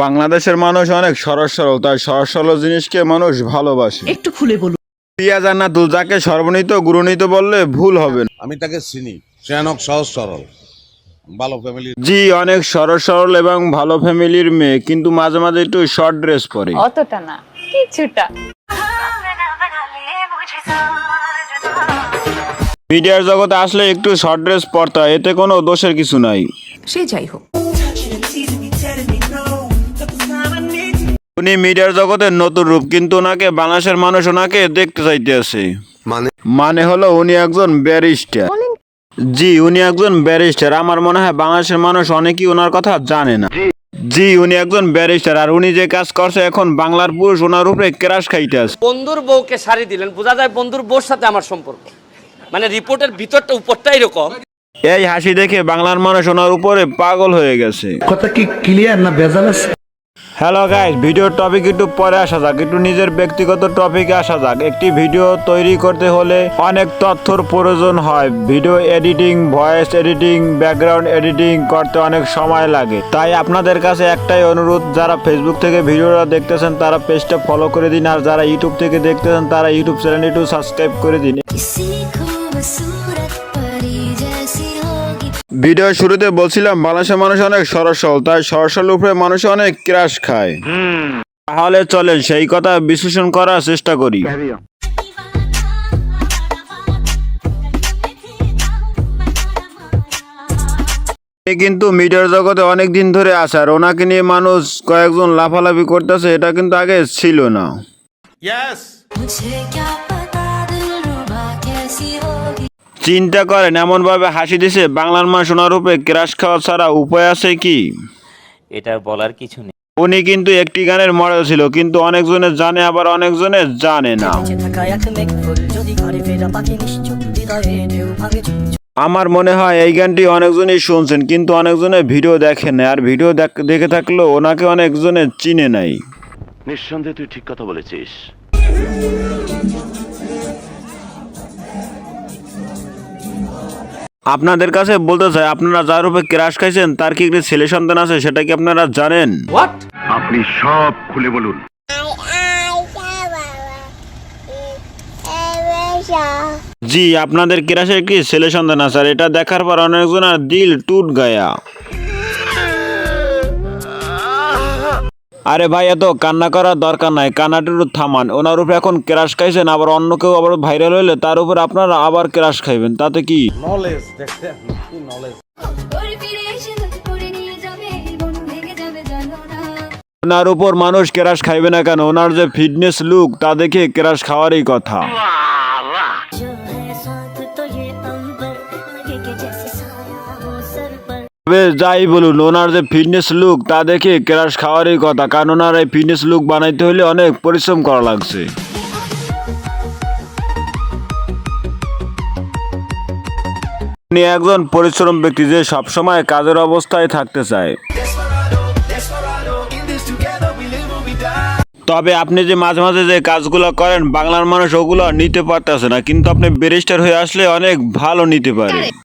বাংলাদেশের মানুষ অনেক সহজ সরল, তাই সহজ সরল জিনিসকে মানুষ ভালোবাসে। একটু খুলে বলুন। প্রিয়া জান্নাতুল, যাকে সর্বনীত গুরুনীত বললে ভুল হবে না। আমি তাকে চিনি, সে অনেক সহজ সরল, ভালো ফ্যামিলি। জি, অনেক সরল সরল এবং ভালো ফ্যামিলির মেয়ে, কিন্তু মাঝে মাঝে একটু শর্ট ড্রেস পরে। অতটা না, কিছুটা। মিডিয়ার জগতে আসলে একটু শর্ট ড্রেস পরতে হয়, এতে কোনো দোষের কিছু নাই। সে যাই হোক, উনি মিডিয়ার জগতের নতুন রূপ, কিন্তু ওনাকে বাংলাদেশের মানুষ ওনাকে দেখতে চাইতে আছে। মানে হলো উনি একজন ব্যারিস্টার। জি, উনি একজন ব্যারিস্টার। আমার মনে হয় বাংলাদেশের মানুষ অনেকেই ওনার কথা জানে না। জি, উনি একজন ব্যারিস্টার, আর উনি যে কাজ করছে এখন বাংলার পুরুষ ওনার উপরে ক্রাশ খাইতে আছে। বন্ধুর বউকে শাড়ি দিলেন, বোঝা যায় বন্ধুর বউর সাথে আমার সম্পর্ক, মানে রিপোর্টের ভিতরটা উপরটা এরকম। এই হাসি দেখে বাংলার মানুষ ওনার উপরে পাগল হয়ে গেছে। কথা কি ক্লিয়ার না ভেজাল আছে? হ্যালো গাইস, ভিডিওর টপিক একটু পরে আসা যাক, একটু নিজের ব্যক্তিগত টপিকে আসা যাক। একটি ভিডিও তৈরি করতে হলে অনেক তথ্যর প্রয়োজন হয়। Video editing, voice editing, background editing করতে অনেক সময় লাগে। তাই আপনাদের কাছে একটাই অনুরোধ, যারা ফেসবুক থেকে ভিডিওটা দেখতেছেন তারা পেজটা ফলো করে দিন, আর যারা ইউটিউব থেকে দেখতেছেন তারা ইউটিউব চ্যানেলটি একটু সাবস্ক্রাইব করে দিন। ভিডিওর শুরুতে বলছিলাম বাংলাদেশের মানুষ অনেক সরল সরল, তাই সরল সরল উপরে মানুষ অনেক ক্রাশ খায়। তাহলে চলেন সেই কথা বিশ্লেষণ করার চেষ্টা করি। কিন্তু মিডিয়ার জগতে অনেক দিন ধরে আছে, আর ওনাকে নিয়ে মানুষ কয়েকজন লাফালাফি করতেছে, এটা কিন্তু আগে ছিল না। চিন্তা করেন, এমন ভাবে হাসি দিছে বাংলার মানুষ ওনার উপরে ক্রাশ খাওয়া ছাড়া উপায় আছে কি? এটা বলার কিছু নেই। উনি কিন্তু একটি গানের মডেল ছিল, কিন্তু অনেকজনে জানে আবার অনেকজনে জানে না। আমার মনে হয় এই গানটি অনেকজনই শুনছেন, কিন্তু অনেকজনে ভিডিও দেখেন না, আর ভিডিও দেখে থাকলেও ওনাকে অনেকজনে চিনে নাই। নিঃসন্দেহে তুই ঠিক কথা বলেছিস। আপনাদের কাছে বলতে চাই, আপনারা যার উপরে ক্রাশ খাইছেন তার কি একটি ছেলে সন্তান আছে, সেটা কি আপনারা জানেন? আপনি সব খুলে বলুন। জি, আপনাদের ক্রাশের একটি ছেলে সন্তান আছে, আর এটা দেখার পর অনেকজনের দিল টুট গায়া। আরে ভাই, এত কান্না করার দরকার নাই, কান্নাটা থামান। ওনার উপরে এখন ক্রাশ খাইছেন, আবার অন্য কেউ আবার ভাইরাল হইলে তার উপর আপনারা আবার ক্রাশ খাইবেন, তাতে কি? নলেজ দেখছেন, কি নলেজ। ওনার উপর মানুষ ক্রাশ খাইবে না কেন? ওনার যে ফিটনেস লুক, তা দেখে ক্রাশ খাওয়ারই কথা। যাই বলুন, ওনার যে ফিটনেস লুক, তা দেখে ক্রাশ খাওয়ারই কথা, কারণ ওনার এই ফিটনেস লুক বানাইতে হলে অনেক পরিশ্রম করা লাগছে। উনি একজন পরিশ্রম ব্যক্তি, যে সবসময় কাজের অবস্থায় থাকতে চায়। তবে আপনি যে মাঝে মাঝে যে কাজগুলো করেন বাংলার মানুষ ওগুলো নিতে পারতেছে না, কিন্তু আপনি ব্যারিস্টার হয়ে আসলে অনেক ভালো নিতে পারে।